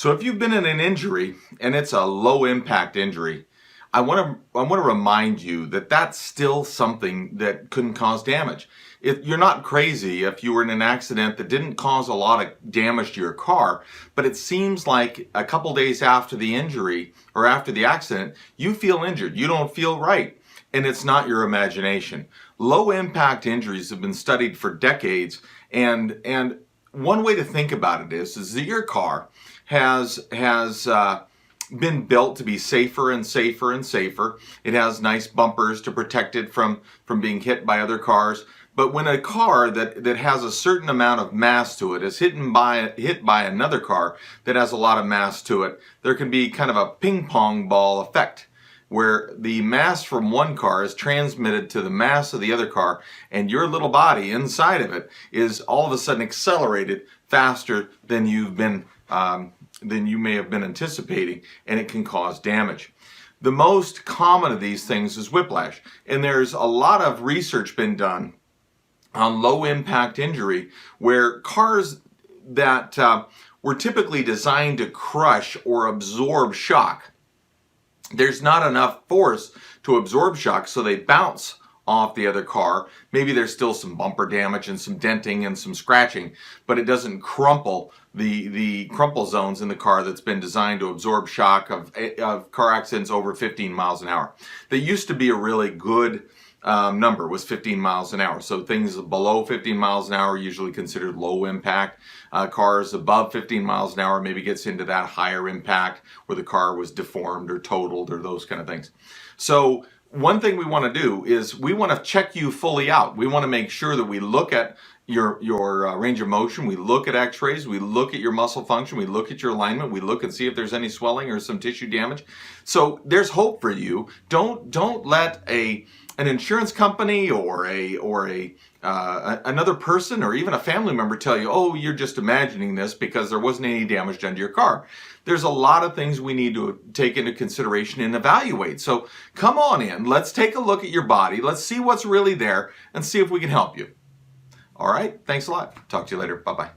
So if you've been in an injury and it's a low impact injury, I want to remind you that that's still something that couldn't cause damage. You're not crazy if you were in an accident that didn't cause a lot of damage to your car, but it seems like a couple days after the injury or after the accident, you feel injured. You don't feel right. And it's not your imagination. Low impact injuries have been studied for decades, and one way to think about it is that your car has been built to be safer and safer and safer. It has nice bumpers to protect it from being hit by other cars. But when a car that has a certain amount of mass to it is hit by another car that has a lot of mass to it, there can be kind of a ping pong ball effect, where the mass from one car is transmitted to the mass of the other car, and your little body inside of it is all of a sudden accelerated faster than than you may have been anticipating, and it can cause damage. The most common of these things is whiplash, and there's a lot of research been done on low impact injury where cars that were typically designed to crush or absorb shock, there's not enough force to absorb shock, so they bounce off the other car. Maybe there's still some bumper damage and some denting and some scratching, but it doesn't crumple the crumple zones in the car that's been designed to absorb shock of car accidents over 15 miles an hour. That used to be a really good number, was 15 miles an hour. So things below 15 miles an hour usually considered low impact. Cars above 15 miles an hour maybe gets into that higher impact where the car was deformed or totaled or those kind of things. So one thing we want to do is we want to check you fully out. We want to make sure that we look at your range of motion, we look at x-rays, we look at your muscle function, we look at your alignment, we look and see if there's any swelling or some tissue damage. So there's hope for you. Don't let an insurance company or another person or even a family member tell you, oh, you're just imagining this because there wasn't any damage done to your car. There's a lot of things we need to take into consideration and evaluate. So come on in, let's take a look at your body, let's see what's really there and see if we can help you. All right, thanks a lot. Talk to you later. Bye-bye.